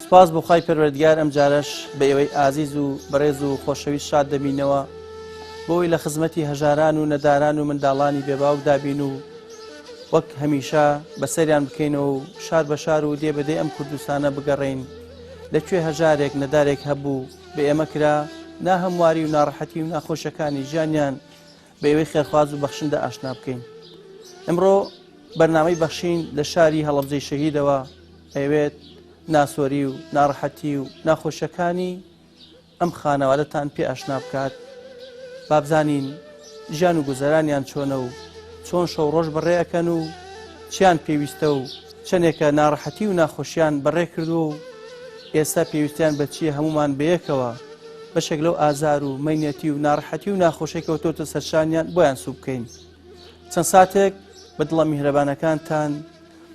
سپاس بۆ خوای پەروەردگار ئەم جارەش بە ئێوەی ئازیز و بەڕێز و خۆشەویست شاد دەبینەوە بۆی لە خزمەتی هەژاران و نەداران و منداڵانی بێباوک دابین و وەک هەمیشە بەسەریان بکەینەوە و شار بە شار و دێ بەدێ ئەم کوردستانە بگەڕین لەکوێ هەژارێک نەدارێک هەبوو بە ئێمە کرا ناهەمواری و ناڕەحەتی و ناخۆشەکانی ژیانیان بە ئێوەی خێرخواز و بەخشندە ئاشنا بکەین. ئەمڕۆ بەرنامەی بەخشین لە شاری هەڵەبجەی شەهیدەوە ئەوێت ناسۆری و ناڕەحەتی و ناخۆشەکانی ئەم خانەوادەتان پێ ئاشنا بکات با بزانین ژیان و گوزەرانیان چۆنە و چۆن شەو ڕۆژ بەڕێەکەن و چیان پێویستە و چەندێکە ناڕەحەتی و ناخۆشیان بەڕێ کردو و ئێستا پێویستیان بە چیە هەمومان بەیەکەوە بەشێک لەو ئازار و مەینەتی و ناڕەحەتی و ناخۆشێکەوتۆتە سەرشانیان بۆیان سوو بکەین. چەند ساتێک بە دڵە میهرەبانەکانتان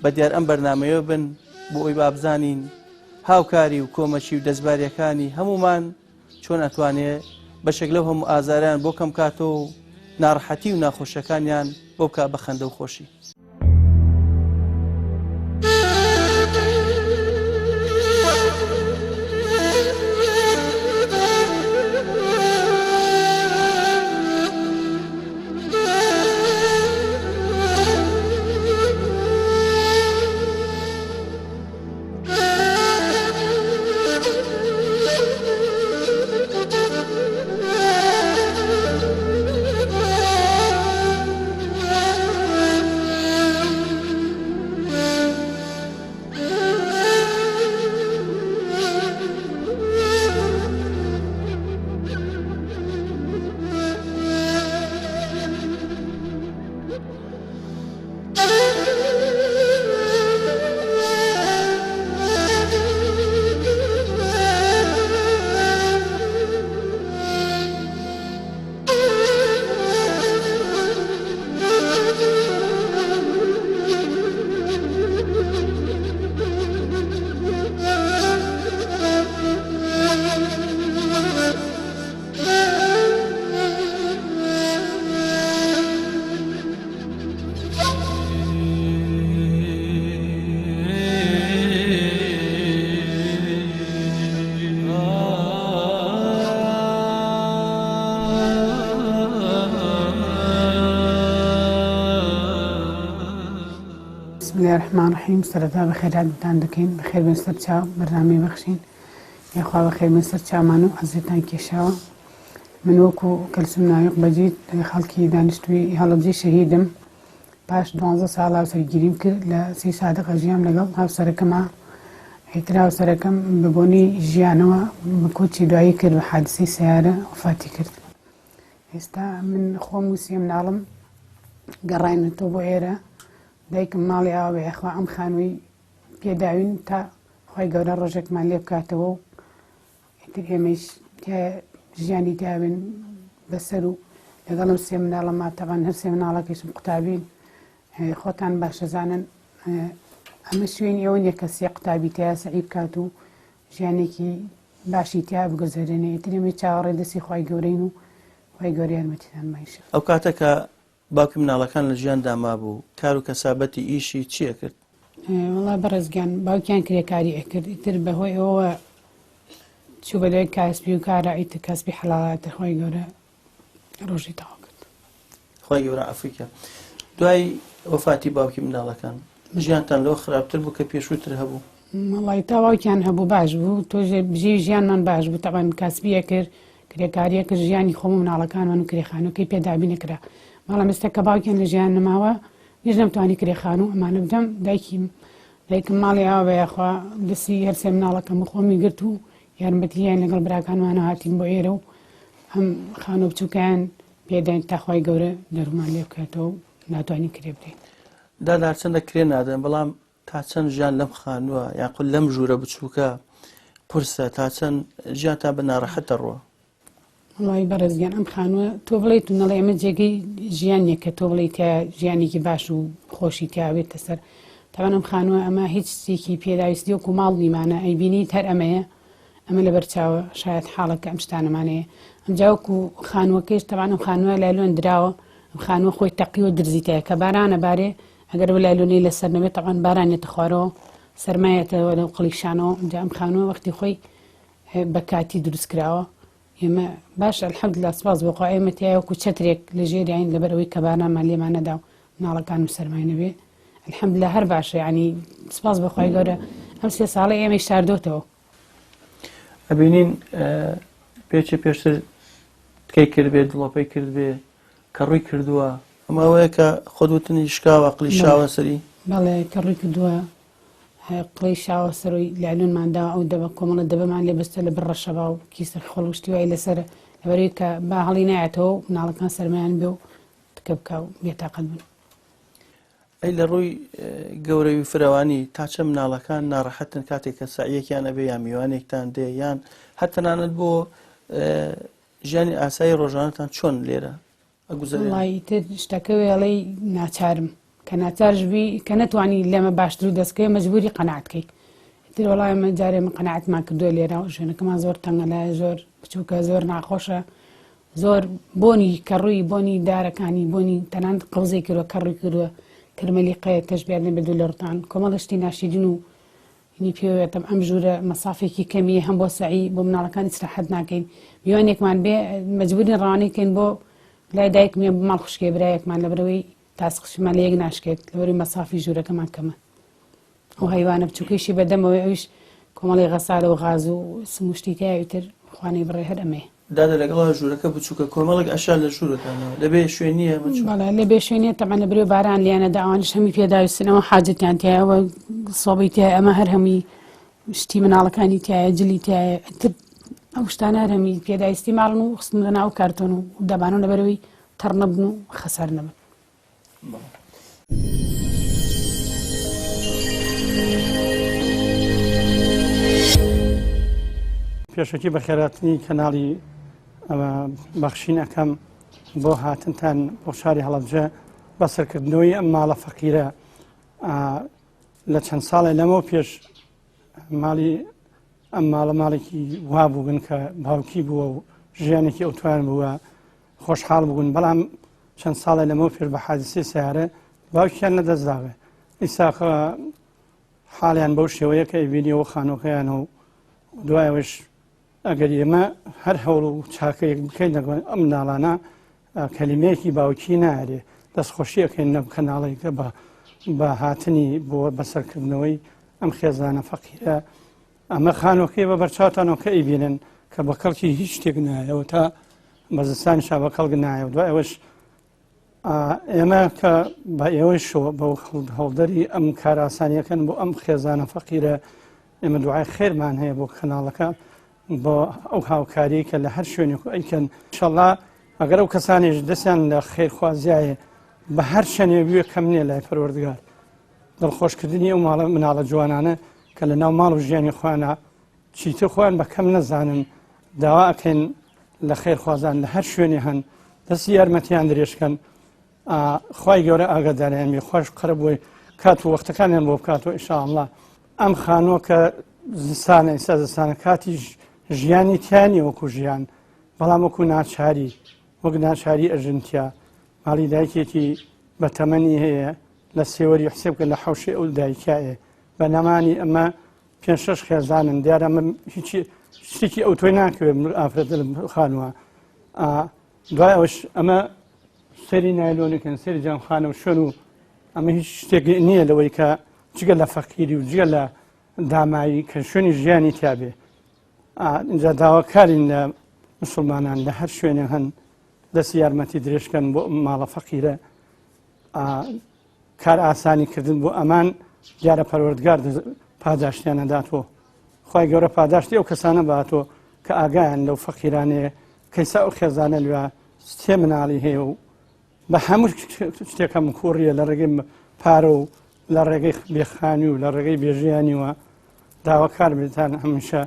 بە دیار ئەم بەرنامەیە بن بۆ ئەوی بابزانین هاوکاری و کۆمەچی و دەستباریەکانی هەمومان چۆن ئەتوانێت بەشێک لەو هەموو ئازاریان بۆ کەم کاتەوە و ناڕەحەتی و ناخۆشەکانیان بۆ بکات بە خەندە و خۆشی. بسم الله الرحمن الرحیم. سەرەتا بەخێراتتان دەکەین بەخێر بێن سەر چاو بەرنامەی بەخشین یاخوا بەخێر بێن سەر چاومان و عەزیزتان کێشاوە. من وەکو کەلسوم نایق بەجید خەڵکی دانیشتووی هەڵەبجەی شەهیدم پاش 12 ساڵ هاوسەرگیریم کرد لە 30 سادقە ژیام لەگەڵ هاوسەرەکەمە. هیتر هاوسەرەکەم بە بۆنی ژیانەوە بە کۆچی دوایی کرد بە حادسەی سەیارە وفاتی کرد. ئێستا من خۆم وسیە مناڵم گەڕاینەوە بۆ ئێرە دایکم ماڵی ئاوە یاخوا ئەم خانووی پێداوین تا خۆی گەورە ڕۆژێکمان لێ بکاتەوە و ئیتر ئێمەش ژیانی داوین بەسەر و لەگەڵم سێ مناڵەما تەبان هەر سێ مناڵەکەیشم قوتابین. خۆتان باشەزانن ئەمە شوێنی ئەوە نیە کە سێ قوتابی تیا سەعی بکات و ژیانێکی باشی تیا بگوزارێنێ. ئیتر ئێمە چاوەڕێ دەستی خۆی گەورەین و خۆی گەورە یارمەتیدان مایشە. ئەو کاتەکە باوکی مناڵەکان لە ژیان داما بوو کار و کەسابەتی ئیشی چییە کرد؟ وەڵا بەڕێزگیان باوکیان کرێکاری ئەکرد. ئیتر بەهۆی ئەوە چوو بە لای کاسبی و کارە ئیتر کاسبی حەڵاڵاتە خۆی گەورە ڕۆژی تەواو کرد. خۆی گەورە ئەفریقا. دوای وەفاتی باوکی مناڵەکان ژیانتان لەوە خراپتر بوو کە پێشووتر هەبوو؟ وەڵی تاواوکیان هەبوو باش بوو تۆژێ بژی ژیانمان باش بوو تەبان کاسبیە کرد کرێکاریە کرد ژیانی خۆم و مناڵەکانمان و کرێخانەکەی پێدابی نەکرا. ماڵە مەستە کە باوکیان لە ژیان نەماوە هیچ نەمتوانی کرێخان و ئەمانە بدەم دایکم ماڵی ئاوە یاخوا دەستی هەر سێ مناڵەکەم و خۆمی گرت و یارمەتییان لەگەڵ براکانمانە هاتین بۆ ئێرە و ئەم خانۆ بچووکیان پێداین تاخوای گەورە دەرومان لێ بکاتەوە و ناتوانین کرێ بدەین. دادار چەندە کرێ نادەن بەڵام تا چەند ژیان لەم خانووە یاقل لەم ژوورە بچووکە قورسە تا چەند ژیانتان بە ناڕەحەتە ڕوە؟ وڵی بەڕێزگیان ئەم خانووە تۆ بڵێیت و نەڵێ ئەمە جێگەی ژیانێک کە تۆ بڵێ تیا ژیانێکی باش و خۆشی تیاوێتە سەر. تاوان ئەم خانووە ئەمە هیچ شتێکی پێداویستی وەکو ماڵ نیمانە ئەیبینیت هەر ئەمەیە ئەمە لە بەرچاوە شاید حاڵەکە ئەم شتانەمانەیە. ئەمجا وەکو خانووەکەیش تەوان ئەم خانووە لایلۆن دراوە. ئەم خانووە خۆی تەقی و درزیتەیە کە بارانە بارێ ئەگەر بە لایلۆنەی لەسەر نەبێت تەوان بارانێتە خوارەوە سەرمایەتەوە لەو قڵیشانەوە جا ئەم خانووە وەختی خۆی بە کاتی دروست کراوە ئێمە باش الحەمدوللا سپاس بۆ خوا ئێمە تیا وەکو چەترێک لە ژێریان لەبەرەوەی کەبانەمان لێمان نەدا و مناڵەکانم سەرمای نەبێ الحەمدوللا هەر باشە ینی سپاس بە خوای گەورە ئەم 3 ساڵە ئێمەی شاردۆتەوە ئەبینین پێچی پێشتر تکەی کرد بێ دڵۆپەی کرد بێ کە ڕووی کردووە ئەمەوەیە کە خۆدوتنی شکاوە قڵی شاوە سەری بەڵێ کە ڕووی کردووە قڵی شاوە سەرۆی لایلونماندا ئەو دەبە کۆمەڵە دەبەمان لێ بەستە لە بڕە شەبا و کیسە خۆڵشتی وای لەسەر لەبەرەوەی کە با هەڵی نایەتەوە مناڵەکان سەرمایان بێ و تکە بکە و بێتاقەت بن ئەی لە ڕووی گەورەوی فرەوانی تا چە مناڵەکان ناڕەحەتن کاتێک کە سەعیەکیان ئەبێ یان میوانێکتان دێ یان هەتەنانەت بۆ ژیانی ئاسایی ڕۆژانەتان چۆن لێرە وڵی تر شتەکەوێ ئەڵەی ناچارم کە ناچارژبی کە نەتوانی لێمە باشتر و دەستکەوێ مەجبوری قەناعتکەی تر وڵای ئەمە جارێ من قەناعتمان کردووە لێرە ژوێنەکەمان زۆر تەنگە لایە زۆر بچووکە زۆر ناخۆشە زۆر بۆنی کەڕووی بۆنی دارەکانی بۆنی تەنان قەوزەی کردووە کەڕووی کردووە کرمەلی قەیە تەشبیان لێ بێدوو لە ڕتان کۆمەڵ شتی ناشیدین و نی پێوێتم ئەم ژوورە مەسافێکی کەمیە هەم بۆ سەعی بۆ مناڵەکان ئیسراحەت ناکەین میوانێکمان بێ مەجبوری ڕوانیکەین بۆ لای دایکمێ بماڵ خوشکێ برایەکمان لەبەرەوەی تاسقشمان لە یەک ناشکێت لەبەروی مەسافی ژوورەکەمان کەمە ئەو هەیوانە بچووکەیشی بەدەمەوەی ئەویش کۆمەڵی غەسالە و غاز و سموشتی تایویتر خوانەی بڕێ هەر ئەمێ دادە لەگەڵ ژوورەکە بچووکە کۆمەڵک ئەشار لە ژوورەکانەوە لەبێ شوێنیە بەڵێ لەبێ شوێنێ تەمان لەبرێ باران لیانەدا ئەوانش هەمی پێداویستنەوە حاجەتیان تایەوە سۆبەی تایە ئەمە هەر هەمی شتی مناڵەکانی تایە جلی تایە ئەو شتانە هەر هەمی پێداویستی ماڵن و خستن لە ناو کارتۆن و دەبانەوە لەبەرەوەی تەڕ نەبن و خەسەر نەبن پێشکی بە خێراتنی کەناڵی بەخشین ئەەکەم بۆ هاتنتان بۆ شاری هەڵەبجە بەسەرکردنەوەی ئەم ماڵە فەقیرە لە چەند ساڵێ لەمەوە پێش ماڵی ئەم ماڵێکی وا بووبن کە باوکی بووە و ژیانێکی ئەوتوان بووە خۆشحاڵ بوون بەڵام چەند ساڵێ لەمەوە پێش بە حادیسەی سیارە باوکیان نەدەستداوێ ئیساخە حاڵیان بەو شێوەیە کە ئەیبینیەوە خانۆکەیانە و دوایەوەش ئەگەر ئێمە هەر هەوڵ و چاکەیەک بکەین لەگەڵ ئەم مناڵانە کەلیمەیەکی باوکی نارێ دەستخۆشیەکەین نەم کەناڵێکە بە هاتنی بۆ بەسەرکردنەوەی ئەم خێزانە فەقیرە ئەمە خانۆکەی بە بەرچاوتانەوە کە ئەیبینن کە بە کەڵکی هیچ شتێک نایەوە تا بەزستانیشا بە کەڵک نایە و دوایەوەش ئێمە کە بە ئێوەشەوە بە هەڵدەری ئەم کار ئاسانیەکەن بۆ ئەم خێزانە فەقیرە ئێمە دوعای خێرمان هەیە بۆ کەناڵەکە بۆ ئەو هاوکاری کە لە هەر شوێنێک ئەیکەن ئینشەڵڵا ئەگەر ئەو کەسانیش دەستیان لە خێرخوازیایە بە هەر شەنێ بوێ کەم نییە لای پەروەردگار دڵخۆشکردنی ئەو ماڵە مناڵە جوانانە کە لە ناو ماڵ و ژیانی خۆیانە چیتر خۆیان بە کەم نەزانن داوا ئەکەین لە خێرخوازان لە هەر شوێنێ هەن دەستی یارمەتیان درێژکەن خوای گەورە ئاگاداریان بێ خۆش قەرە بۆی کات و وەختەکانیان بۆ بکاتەوە ئینشاءالله ئەم خانووە کە زستانە ئێستا زستانە کاتی ژیانی تیانی وەکو ژیان بەڵام وەکو ناچاری وەک ناچاری ئەژنتیا ماڵی دایکێکی بە تەمەنی هەیە لە سێوەری حسێب کە لە حەوشی ئەو دایکایە بە نەمانی ئەمە 5-6 خێزانن دیارە ئەمە هیچی شتێکی ئەو تۆی ناکەوێت ئافرەتە لە خانووە دوای ئەوش ئەمە سەری نایلۆنەکەن سەری جەمخانە و شوێن و ئەمە هیچ شتێک نییە لەوەی کە جگە لە فەقیری و جگە لە دامایی کە شوێنی ژیانی تیابێ اینجا داواکارین لە مسلمانان لە هەر شوێنێ هەن دەستی یارمەتی درێژکەن بۆ ماڵە فەقیرە کار ئاسانی کردن بۆ ئەمان دیارە پەروەردگار پاداشتیان نەداتەوە خی گەورە پاداشتی ئەو کەسانە باتۆ کە ئاگایان لەو فەقیرانەیە کەیسا ئەو خێزانە لوێ سێ مناڵی هەیە و بە هەموو شتێکم کوڕیە لە ڕێگەی پارە و لە ڕێگەی بێخانی و لە ڕێگەی بێژیانیوە داواکار بێتان هەمیشە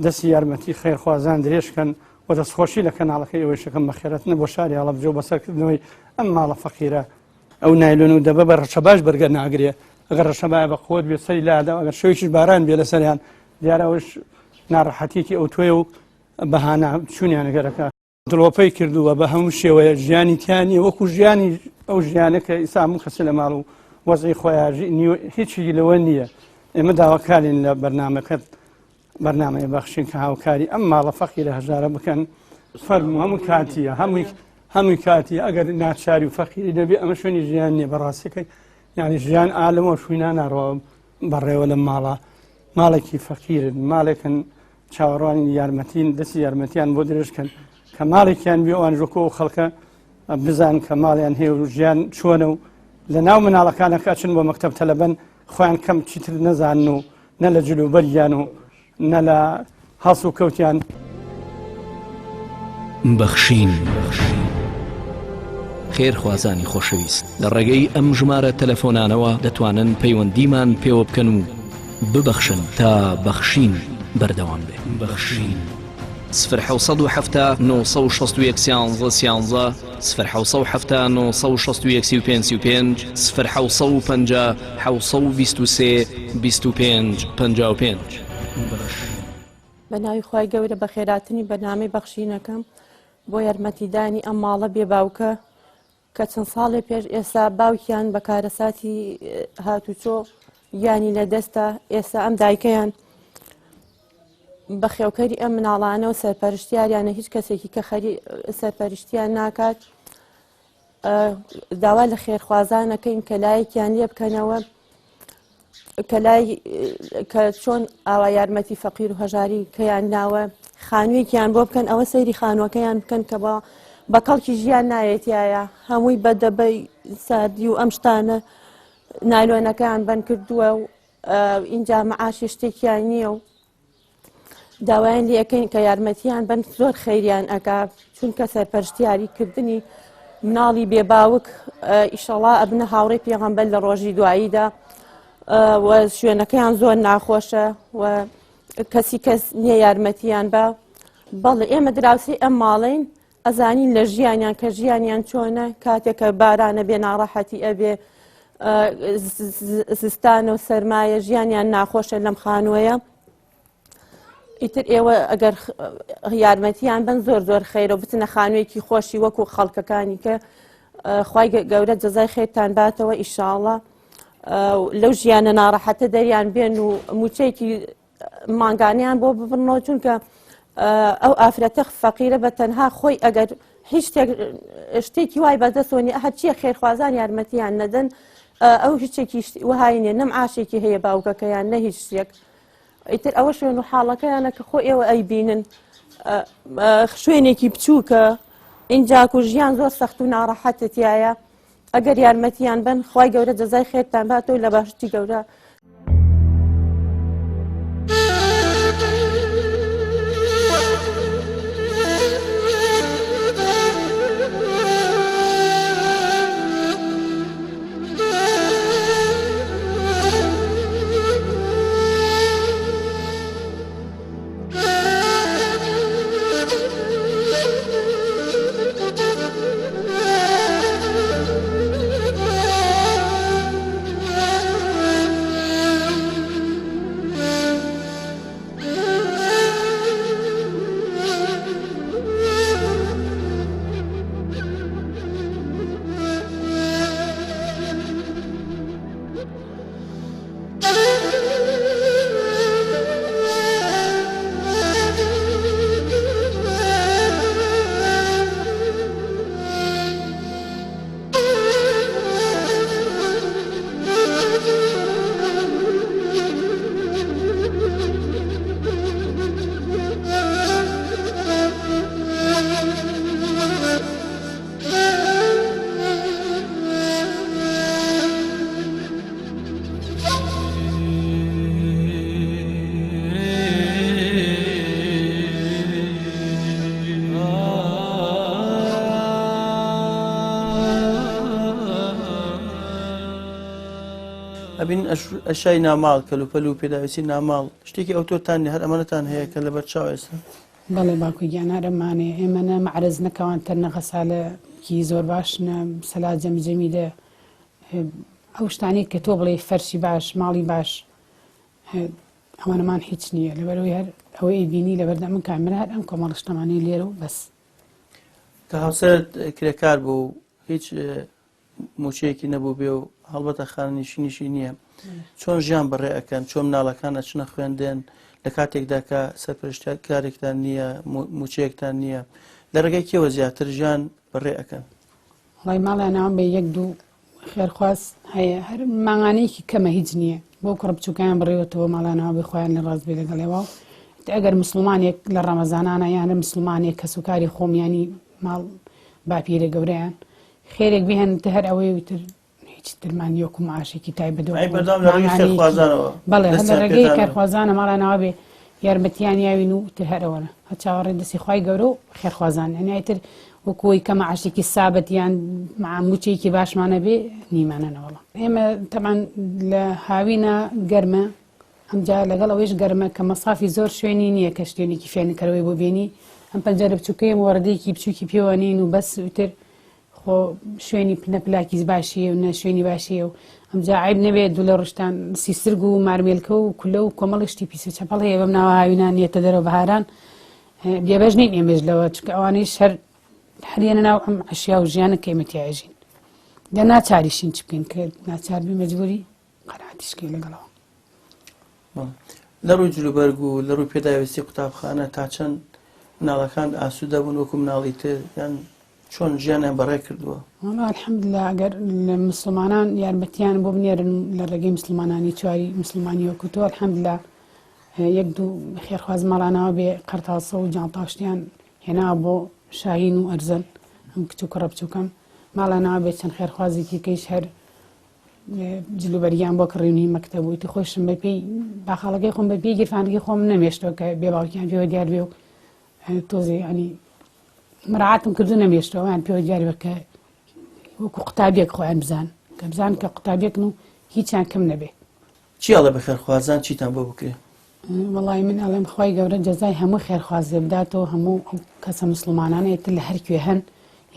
دەستی یارمەتی خێرخوازان درێژکەن و دەستخۆشی لە کەناڵەکەی ئەوەی شەکەم بەخێرەتنە بۆ شاری هەڵەبجە و بەسەرکردنەوەی ئەم ماڵە فەقیرە ئەو نایلۆن و دەبە بە ڕەشە باش بەرگە ناگرێ ئەگەر ڕەشەبایە بە قوت بێت سەری لادا ئەگەر شەویشی باران بێ لە سەریان دیارەوەش ناڕەحەتیەکی ئەو توێ و بەهانە چوونیان گەرەکە دڵۆپەی کردووە بە هەموو شێوەیە ژیانی تیانی وەکو ژیانی ئەو ژیانە کە ئیسا هەموو کەسە لە ماڵ و وەزعی خۆیان هیچی لەوە نییە ئێمە داواکارین لە بەرنامەی بەخشین کە هاوکاری ئەم ماڵە فەقیرە هەژارە بکەن فەرموو هەموو کاتیە هەمووی کاتی ئەگەر ناچاری و فەقیری دەبێت ئەمە شوێنی ژیان نییە بەڕاستیەکەی یعنی ژیان ئالەمەوە شوینە ناڕەوە بەڕێوە لە ماڵێکی فەقیرن ماڵێکن چاوەڕوانی یارمەتین دەستی یارمەتیان بۆ درێژکەن کە ماڵێکیان بێ ئەوان ژۆکۆ و خەڵکە بزان کە ماڵیان هەیە و ژیان چۆنە و لە ناو مناڵەکانە کاچن بۆ مەکتەب تەلەبەن خۆیان کەم چیتر نەزانن و نە لە جلوبەریان و نە لە هەڵس و کەوتیان بەخشین خێرخوازانی خۆشەویست لە ڕێگەی ئەم ژمارە تەلەفۆنانەوە دەتوانن پەیوەندیمان پێوە بکەن و ببەخشن تا بەخشین بەردەوام بێ بەخشین 0 961 11 0 965 0 723 25 55 بە ناوی خی گەورە بە خێراتنی بەنامەی بەخشینەکەم بۆ یارمەتیدانی ئەم ماڵە بێباوکە کە چەند ساڵی پێش ئێستا باوکیان بە کارەساتی هاتوچۆ یانی لە دەستە ئێستا ئەم دایکەیان بە خێوکەری ئەم مناڵانە و سەرپەرشتیاریانە هیچ کەسێکی کە خەری سەرپەرشتیان ناکات داوا لە خێرخوازانەکەین کە لایەکیان لێ بکەنەوە کە چۆن ئاوا یارمەتی فەقیر و هەژاری کەیان ناوە خانوویەکیان بۆ بکەن ئەوە سەیری خانووەکەیان بکەن کە بە کەڵکی ژیان نایەتایە هەمووی بەدەبەی سادی و ئەم شتانە نایلۆنەکەیان بەن کردووە و ئینجا مەعاشی شتێکیان نییە و داوایان لەکەین کە یارمەتیان بن زۆر خەیریان ئەکا چونکە سەرپەرشتیاریکردنی مناڵی بێباوک ئیشەڵا ئەبنە هاوڕێی پێغەمبەر لە ڕۆژی دواییدا و شوێنەکەیان زۆر ناخۆشە و کەس نییە یارمەتیان بە بەڵێ ئێمە دراوسی ئەم ماڵین ئەزانین لە ژیانیان کە ژیانیان چۆنە کاتێکە بارانە بێ ناڕەحەتی ئەبێ زستانە و سەرمایە ژیانیان ناخۆشە لەم خانووەیە ئیتر ئێوە ئەگەر یارمەتیان بن زۆر خەیرە و بچنە خانوویەکی خۆشی وەکو خەڵکەکانی کە خوای گەورە جەزای خێرتان باتەوە ئیشاڵڵا لەو ژیانە ناڕەحەتە دەریان بێن و موچەیەکی ماگانیان بۆ ببڕنەوە چونکە ئەو ئافرەتە فەقیرە بە تەنها خۆی ئەگەر هیچ شتێکی وای بەدەستۆنی هەرچیە خێرخوازان یارمەتیان نەدەن ئەو هیچێکی وهاینێ نەم ئاشێکی هەیە باوکەکەیان نە هیچ شتێک ئیتر ئەوە شوێن و حاڵەکەیانە کە خۆ ئێوە ئەیبینن شوێنێکی بچووکە ئینجاک و ژیان زۆر سەخت و ناڕەحەتتیایە ئەگەر یارمەتیان بن خوای گەورە جەزای خێرتان باتەوە لە باشتی گەورە ئەبین ئەشای ناماڵ کەلوپەل و پێداویستی ناماڵ شتێکی ئەوتۆتانی هەر ئەمانەتان هەیە کە لە بەرچاو ئێستا بەڵێ باوکوی گیانارەمانێ ئێمە نە مەعرز نەکەوانتەر نەخەسالەکی زۆر باش نە سەلا جەمجەمی لێ ئەو شتانەی کە تۆ بڵێ فەرشی باش ماڵی باش ئەوانەمان هیچ نییە لەبەرەوەی هەر ئەوەی ئەیبینی لەبەردە من کامرە هەر ئەم کۆمەڵشتەمانەی لێرە و بەس کە هاوسەرت کرێکار بوو هیچ موچەیەکی نەبوو بێ و هەڵبەتە خاننیشینیشی نییە چۆن ژیان بەڕێ ئەەکەن چۆن مناڵەکان ئەچنە خوێندێن لە کاتێکدا کە سەرپەرشتیان کارێکتان نییە موچەیەکتان نییە لە ڕێگەی کێوە زیاتر ژیان بەڕێ ئەەکەن وڵی ماڵیانەوە بە یەک دوو خێرخواست هەیە هەر ماغانەیەکی کەمە هیچ نییە بۆ کوڕ بچووکیان بڕێوەتەوە ماڵانەوە بخۆیان لە ڕاست بێ لەگەڵێەوە ئەگەر مسلمانێک لە ڕەمەزانانە یانە مسلمانێک کە سوکاری خۆمیانی ماڵ باپیرە گەورەیان خێرێک بهێن هەر ئەوەی وتر هیچ ترمانیۆکو معاشێکی تایبەتەوە بەڵێ لە ڕێگەی کارخوازانە ماڵانەوە بێ یارمەتیان یاوین و تر هەرەوەرە هە چاوەڕێ دەستی خی گەورە و خێرخوازان هەنایتر وەکۆی کە معاشێکی سابەتیان معموچێکی باشمانە بێ نیمانەنەوەڵە ئێمە تەمان لە هاوینە گەرمە ئەمجا لەگەڵ ئەوەیش گەرمە کە مەسافی زۆر شوێنی نییە کە شتێنێکی فێنکەرەوەی بۆ بێنی ئەم پەنجەرە بچووکەی وەڕدەیەکی بچووکی پێوەنین و بەس وتر خۆ شوێنی پنەپلاکیز باشیە و نە شوێنی باشیە و ئەمجا عیب نەبێت دوو لە ڕشتان سیسرگ و مارمێلکە و کولە و کۆمەڵشتی پیسە چەپەڵ هەیە بەم ناوە هاوینان نیێتە دەرەوە بەهاران بێبەش نین ئێمەش لەوە چکە ئەوانەی شەر هەریەنە ناو ئەم عشیا و ژیانە کەمەتیاژین دە ناچاریشین چ بکەین کە ناچار بێ مەجبوری قەناعەتیشکەی لەگەڵەوە لە ڕووی جلوبەرگ و لە ڕووی پێداویستی قوتابخانە تا چەند مناڵەکان ئاسوودە بوون وەکو مناڵی تر یان چۆن ژیانیان بەڕێ کردووە الحەمدلله ئەگەر لە مسلمانان یارمەتیان بۆ بنێرن لە ڕێگەی مسلمانانی چواری مسلمانی وەکوتۆ الحەمدلله یەک دوو خێرخواز ماڵانەوە بێ قەرتاسە و جانتاشتیان هێنا بۆ شاهین و ئەرزەن ئەم کچ و کوڕە بچووکەم ماڵانەوە بێت چەند خێرخوازێکی کەیش هەر جلوبەریان بۆ کڕێنی مەکتەب وتی خۆشم بە پێی باخاڵەکەی خۆم بە پێی گیرفانەکەی خۆم نەمێشتەوە کە بێ باوکیان پێوە دیار بێ و تۆزێ ینی مراعاتم کردو نەمێشتەوەیان پێوە دیاری بە کە وەکو قوتابیەک خۆیان بزان کە بزان کە قوتابیەکن و هیچیان کەم نەبێ چیاڵە بە خێرخوازان چیتان بۆ بکرێ وەڵی من ئەڵێم خی گەورە جەزای هەموو خێرخوازێ بداتەوە هەموو کەسە مسلمانانەیەتر لە هەرکوێ هەن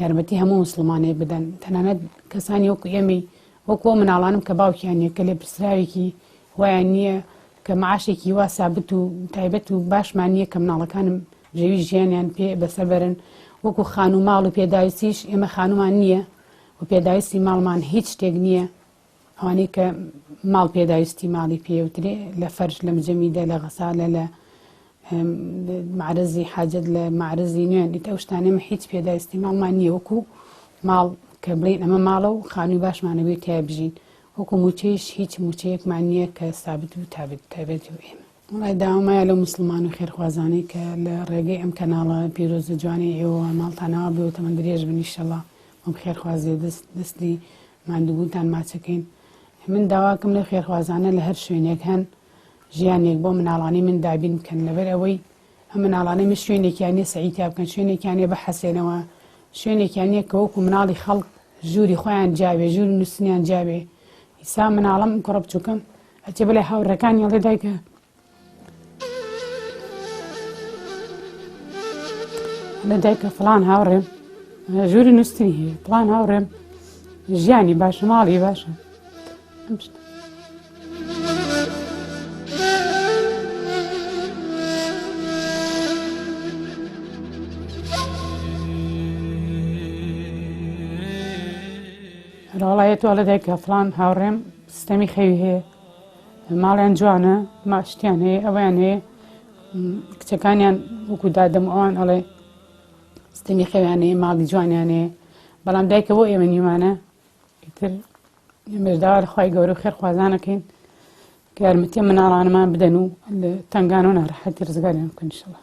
یارمەتی هەموو مسلمانەیە بدەن تەنانەت کەسانی وەکو ئێمەی وەکو مناڵانم کە باوکیانە کە لێ پرسراوێکی وایان نییە کە معاشێکی وا سابت و تایبەت و باشمان نییە کە مناڵەکانم ژەوی ژیانیان پێ بەسەربەرن وەکو خان و ماڵ و پێداویستیش ئێمە خانومان نییە و پێداویستی ماڵمان هیچ شتێک نییە ئەوانەی کە ماڵ پێداویستی ماڵی پێوترێ لە فەرش لە مجەمیدە لە غەسالە لە معرزی حاجەت لە معرزی نوێن ئیتە ئەو شتانێمە هیچ پێداویستی ماڵمان نییە وەکو ماڵ کە بڵین ئەمە ماڵە و خانووی باشمانەوێت تیا بژین وەکو موچەیش هیچ موچەیەکمان نییە کە سابت و تایبەتی و ئێمە وڵای داوامایە لە مسلمان و خێرخوازانەی کە لە ڕێگەی ئەم کەناڵە پیرۆزە جوانی ئێوە ماڵتانەوە بێ و تەمەن درێژ بن ئینشەڵڵا ئەم خێرخوازێ دەستی ماندووبوونتان ماچەکەین من داواکەم لە خێرخوازانە لە هەر شوێنێک هەن ژیانێک بۆ مناڵانی من دابین بکەن لەبەر ئەوەی ئەم مناڵانەی من شوێنێکیانێ سەعیدیا بکەن شوێنێکیانێ بەحەسێنەوە شوێنێکیانەیە کە وەکو مناڵی خەڵک ژووری خۆیان جاوێ ژووری نووسنیان جاوێ ئیسا مناڵم کوڕە بچووکەم ئەچێ بڵێ هاوڕەکانی هەڵێ دایکە لە دایکە فڵان هاوڕێم ژووری نووسنی هەیە فڵان هاوڕێم ژیانی باشە ماڵی باشە ئەم شتە وڵایەتەوە لە دایکە فڵان هاوڕێم سیستەمی خەوی هەیە ماڵیان جوانە ماشتیان هەیە ئەویان هەیە کچەکانیان وەکو دادەم ئەوان ئەڵێ سیستەمی خەویان هەیە ماڵی جوانیان هەیە بەڵام دایکە بۆ ئێمە نیوانە ئیتر ئێمەش داوا لە خی گەورە و خێرخوازانەکەین کە یارمەتیە مناڵانەمان بدەن و لە تەنگان و ناڕەحەتی ڕزگاریان بکەن ئینشەڵڵا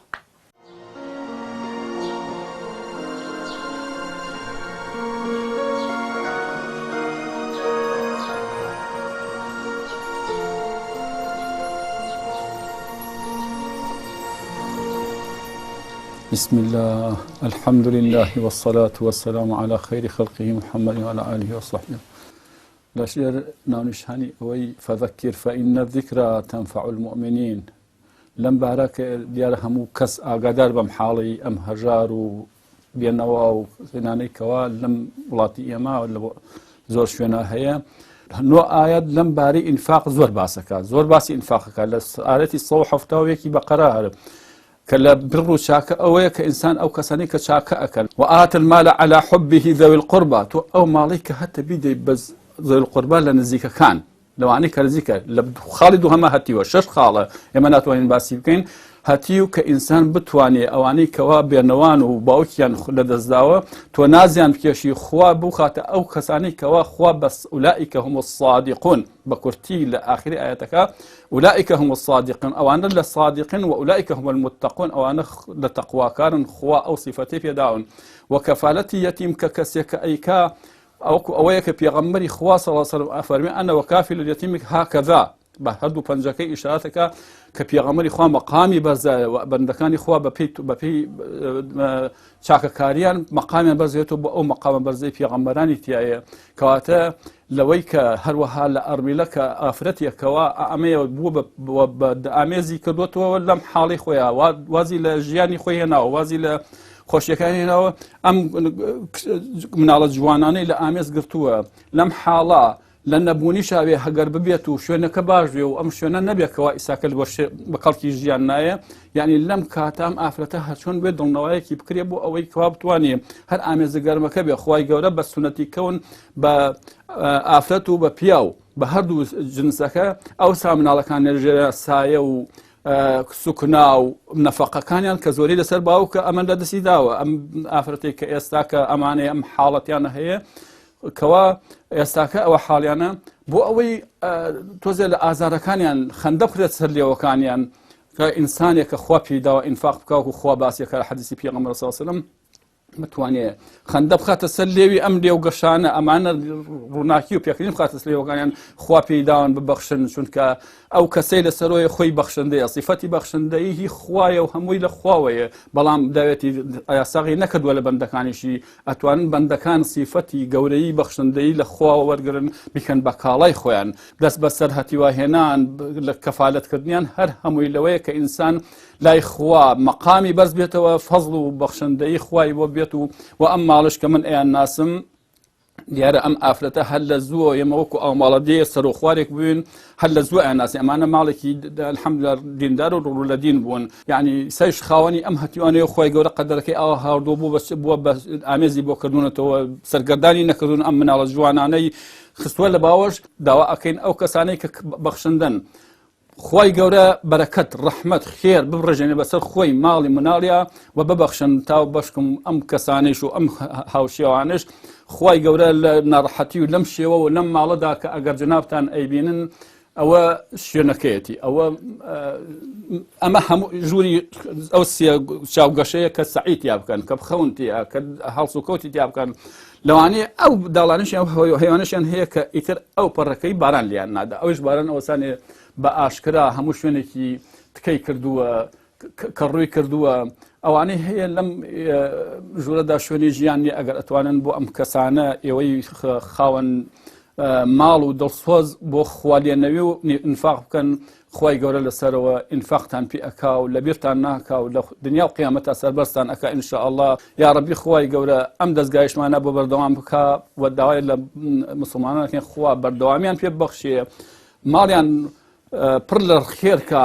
بسم الله الحمد لله والصلاة والسلام على خير خلقه محمد وعلى آله وصحبه لشير نانشاني وي فذكر فإن الذكرى تنفع المؤمنين لم بارك ديار همو كس آقادار بمحالي أم هجار بينوا وزناني كوا لم ولاتي إما ولا زور شونا هيا نو آيات لم باري إنفاق زور باسكا زور باسي إنفاقك لسآلتي الصوح فتاويكي بقرار کە لە بڕ و چاکە ئەوەیە کە ئینسان ئەو کەسانی کە چاکە ئەکەن وآت المال على حبه ذوي القربى تۆ ئەو ماڵی کە هەتە بیدەی بە ذوي القربى لە نزیکەکان لەوانەی کە نزیکە لە خاڵی دووهەمە هەتیوە 6 خاڵە ئێمە ناتوانین باسی بکەین هەتی و کە ئینسان بتوانێت ئەوانەی کەوا بێنەوان و باوکیان لەدەستداوە تۆ نازیان بکێشی خوا بخاتە ئەو کەسانی کەوا خوا بەس ئولائیکە هم الصادقون بە کورتی لە ئاخری ئاەتەکە ئولائیکە هم الصادقون ئەوانە لە صادقین و ئولائیکە هم المتقون ئەوانە لە تەقواکارن خوا ئەو صفەتەی پێداون و کەفالەتی یەتیم کە کەسێکە ئەیکا ئەوەیە کە پێغەمبەری خوا صلی الله علیه و سلم ئەفەرمێ ئەنە وەکافل اليتیم هاکەذا بە هەردوو پەنجەکەی ئیشارەتەکە کە پێغەمبەری خوا مەقامی بەرزایە بەندەکانی خوا بەپێی چاکەکاریان مەقامیان بەرزێتەوە بۆ ئەو مەقامە بەرزەی پێغەمبەرانی تایە کەواتە لەوەی کە هەروەها لە ئەرمیلە کە ئافرەتێکەوە ئەمەیە بووە بە ئامێزی کردوێتەوە لەم حاڵی خۆیان وازی لە ژیانی خۆی هێناوە وازی لە خۆشیەکانی هێناوە ئەم مناڵە جوانانەی لە ئامێز گرتووە لەم حاڵە لە نەبوونی شاوێ هەگەر ببێت و شوێنەکە باش بێ و ئەم شوێنە نەبێتەوە ئیساکە بە کەڵکی ژیان نایە یعنی لەم کاتام ئافرەتە هەرچۆن بێت دڵنەوەیەکی بکرێ بۆ ئەوەی کەوا بتوانێ هەر ئامێزە گەرمەکە بێ خوای گەورە بە سونەتی کەون بە ئافرەت و بە پیاو بە هەردوو جنسەکە ئەو سامناڵەکان نێژێرە سایە و سوکنا و نەفەقەکانیان کە زۆری لەسەر باوکە ئەمە لە دەستی داوە ئەم ئافرەتی کە ئێستا کە ئەمانەیە ئەم حاڵەتیانە هەیە کەوا ئێستاکە ئەوە حاڵیانە بۆ ئەوەی تۆزێ لە ئازارەکانیان خەندە بکرێت سەر لێوەکانیان کە ئینسانێکە خوا پێداوە ئینفاق بکاو و خوا باسیەکە لە حەدیسی پێغەمبەر صلی الله علیه و سلم متوانێت خەندە بخاتە سەر لێوی ئەم لێو گەشانە ئەمانە ڕووناکی و پێکردین بخاتە سەر لێوەکانیان خوا پێداون ببەخشن چونکە ئەو کەسەی لەسەرۆی خۆی بەخشندەیە صفەتی بەخشندەی هی خوایە و هەمووی لە خواوەیە بەڵام داوێتی یاساغی نەکردووە لە بەندەکانیشی ئەتوانن بەندەکان صفەتی گەورەی بەخشندەی لە خواوە وەرگرن بیکەن بە کاڵای خۆیان دەست بەسەر هەتیواهێنان لە کەفالەتکردنیان هەر هەمووی لەوەیە کە ئینسان لای خوا مەقامی بەرز بێتەوە فەزڵ و بەخشندەی خوای بۆ بێت و ئەم ماڵش کە من ئەیان ناسم دیارە ئەم ئافرەتە هەر لە زووە ئێمە وەکو ئەو ماڵە دێ سەر و خوارێک بووین هەر لە زووە ئەناسی ئەمانە ماڵێکی الحەمدولله دیندار و ڕوو لە دین بوون یعنی سەیش خاوەنی ئەم هەتیوانەیە خۆی گەورە قەدەرەکەی ئەوە هاردوو بووە بە ئامێزی بۆ کردوونەتەوە سەرگەردانی نەکردون ئەم مناڵە جوانانەی خستووە لە باوەش داوا ئەکەین ئەو کەسانەی کە بەخشندن خوای گەورە بەرەکەت ڕەحمەت خێر ببڕژێنێ بەسەر خۆی ماڵی مناڵیا و ببەخشن تاو بەشکم ئەم کەسانیش و ئەم هاوشێوانش خوای گەورە لە ناڕەحەتی و لەم شێوە و لەم ماڵەدا کە ئەگەر جنابتان ئەیبینن ئەوە شوێنەکەیەتی ئەمە هەموو ژووری ئەو چاوگەشەیە کە سەعید یا بکەن کە بخەونتیە کە هەڵس و کەوتی تیا بکەن لەوانەیە ئەو داڵانیشیان هەیوانشیان هەیە کە ئیتر ئەو پەڕەکەی باران لیان نادا ئەوش باران ئەوسانێ بە ئاشکرا هەموو شوێنێکی تکەی کردووە کە ڕووی کردووە ئەوانەی هەیە لەم ژوورەدا شوێنی ژیانی ئەگەر ئەتوانن بۆ ئەم کەسانە ئێوەی خاوەن ماڵ و دڵسۆز بۆ خوالێنەوی و ئینفاق بکەن خوای گەورە لەسەرەوە ئینفاقتان پێ ئەکا و لەبیرتان ناکا و لە دنیا و قیامەتە سەربەرستان ئەکا ئینشاءالله یا ڕەبی خوای گەورە ئەم دەستگایشمانە بۆ بەردەوام بکا و داوای لە مسلمانانەکەن خوا بەردەوامیان پێ ببەخشێ ماڵیان پڕ لە خێرکە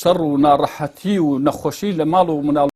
شەڕ و ناڕەحەتی و نەخۆشی لە ماڵ و مناڵ